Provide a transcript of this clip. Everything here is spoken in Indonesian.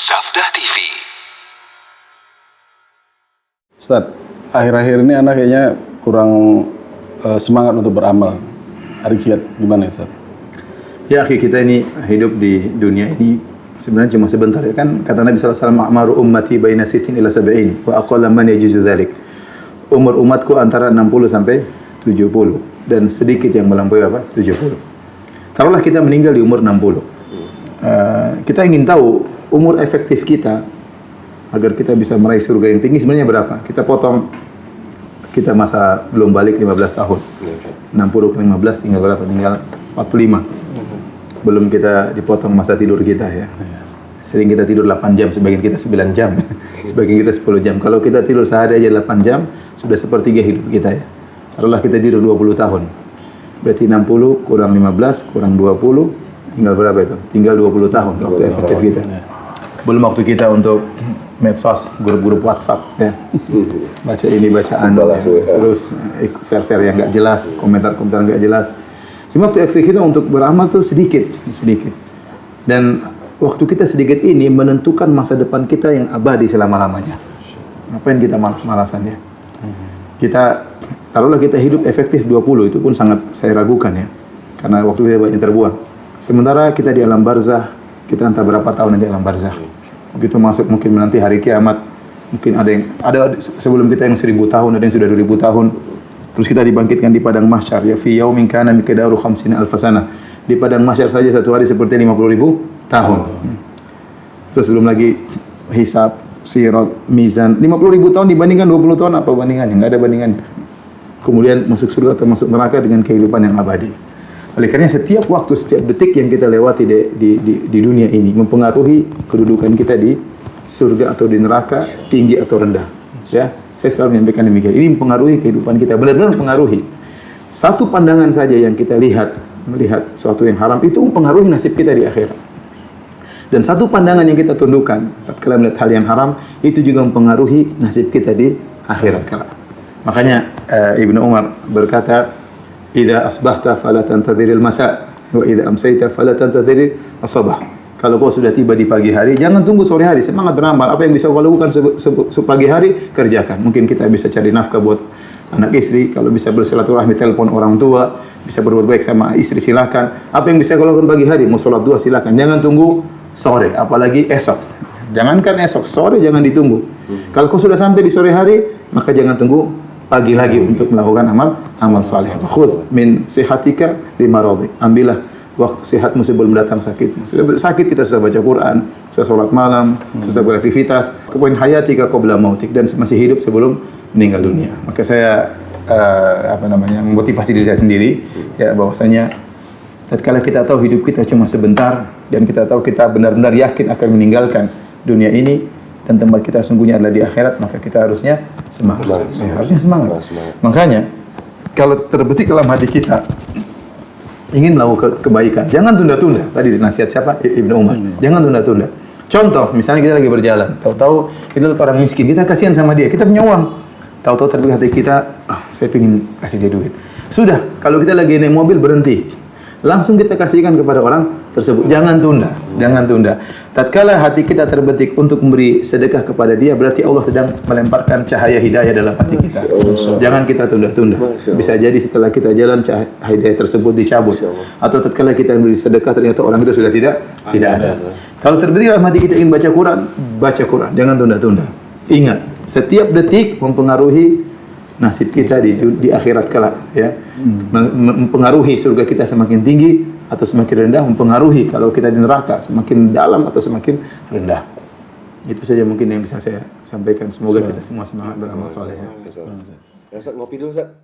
Safdah TV. Ustaz, akhir-akhir ini anak kayaknya kurang semangat untuk beramal. Hari kiat gimana Ustaz? Ya akhi, kita ini hidup di dunia ini sebenarnya cuma sebentar ya kan. Kata Nabi SAW, "A'maru ummati baina sittin ila sab'in wa aqalla man yajuzu dzalik." Umur umatku antara 60 sampai 70 dan sedikit yang melampaui 70. Taruhlah kita meninggal di umur 60. Kita ingin tahu umur efektif kita agar kita bisa meraih surga yang tinggi sebenarnya berapa? Kita potong, kita masa belum balik 15 tahun. 60 ke 15 tinggal berapa? Tinggal 45. Belum kita dipotong masa tidur kita ya. Sering kita tidur 8 jam, sebagian kita 9 jam. Sebagian kita 10 jam. Kalau kita tidur sehari aja 8 jam, sudah sepertiga hidup kita ya. Taruhlah kita tidur 20 tahun. Berarti 60 kurang 15 kurang 20 tinggal berapa itu? Tinggal 20 tahun waktu efektif kita. Belum waktu kita untuk medsos, grup-grup WhatsApp ya. Baca ini, bacaan ya. Terus share-share yang enggak jelas, komentar-komentar enggak jelas. Cuma waktu efektif kita untuk beramal tuh sedikit. Dan waktu kita sedikit ini menentukan masa depan kita yang abadi selama-lamanya. Ngapain kita malas-malasan ya? Kita taruhlah kita hidup efektif 20, itu pun sangat saya ragukan ya. Karena waktu kita banyak terbuang. Sementara kita di alam barzah, kita entah berapa tahun nanti alam barzah. Begitu masuk mungkin nanti hari kiamat, mungkin ada sebelum kita yang 1000 tahun, ada yang sudah 2000 tahun. Terus kita dibangkitkan di padang mahsyar ya, fi yaumin kana miqdaru 50 alf sanah. Di padang mahsyar saja satu hari seperti 50.000 tahun. Terus belum lagi hisab, sirat, mizan. 50.000 tahun dibandingkan 20 tahun apa bandingannya? Enggak ada bandingannya. Kemudian masuk surga atau masuk neraka dengan kehidupan yang abadi. Oleh karena setiap waktu, setiap detik yang kita lewati di dunia ini mempengaruhi kedudukan kita di surga atau di neraka, tinggi atau rendah. Ya, saya selalu menyampaikan demikian. Ini mempengaruhi kehidupan kita, benar-benar mempengaruhi. Satu pandangan saja yang kita melihat sesuatu yang haram itu mempengaruhi nasib kita di akhirat. Dan satu pandangan yang kita tundukkan tatkala melihat hal yang haram itu juga mempengaruhi nasib kita di akhirat kelak. Makanya Ibnu Umar berkata, "Idza asbahta fala tantadhiril masa wa idza amsayta fala tantadhiril asbah." Kalau kau sudah tiba di pagi hari, jangan tunggu sore hari, semangat beramal. Apa yang bisa kau lakukan pagi hari, kerjakan. Mungkin kita bisa cari nafkah buat anak istri, kalau bisa bersilaturahmi, telepon orang tua, bisa berbuat baik sama istri silakan. Apa yang bisa kau lakukan pagi hari, mau sholat duha silakan. Jangan tunggu sore, apalagi esok. Jangankan esok, sore jangan ditunggu. Kalau kau sudah sampai di sore hari, maka jangan tunggu pagi lagi untuk melakukan amal saleh. Khudh min sihatika li maradhi. Ambillah waktu sehatmu sebelum datang sakitmu. Sudah sakit kita sudah baca Quran, sudah sholat malam, sudah beraktivitas. Kemudian hayatika qabla mautik, dan masih hidup sebelum meninggal dunia. Maka saya memotivasi diri saya sendiri ya, bahwasanya tatkala kita tahu hidup kita cuma sebentar dan kita tahu kita benar-benar yakin akan meninggalkan dunia ini dan tempat kita sungguhnya adalah di akhirat, maka kita harusnya semangat. Harusnya semangat. Makanya kalau terbetik dalam hati kita ingin melakukan kebaikan, jangan tunda-tunda. Tadi nasihat siapa? Ibnu Umar. Jangan tunda-tunda. Contoh, misalnya kita lagi berjalan, tahu-tahu kita lihat orang miskin, kita kasihan sama dia, kita punya uang. Tahu-tahu terbetik hati kita, saya ingin kasih dia duit. Sudah, kalau kita lagi naik mobil berhenti. Langsung kita kasihkan kepada orang tersebut. Jangan tunda. Tatkala hati kita terbetik untuk memberi sedekah kepada dia, berarti Allah sedang melemparkan cahaya hidayah dalam hati kita. Jangan kita tunda-tunda. Bisa jadi setelah kita jalan cahaya hidayah tersebut dicabut. Atau tatkala kita memberi sedekah ternyata orang itu sudah tidak ada. Kalau terbetik dalam hati kita ingin baca Quran. Jangan tunda-tunda. Ingat, setiap detik mempengaruhi nasib kita di akhirat kelak ya. Mempengaruhi surga kita semakin tinggi atau semakin rendah, mempengaruhi kalau kita di neraka semakin dalam atau semakin rendah. Itu saja mungkin yang bisa saya sampaikan. Semoga kita semua semangat beramal saleh ya. Ustaz, ngopi dulu Ustaz.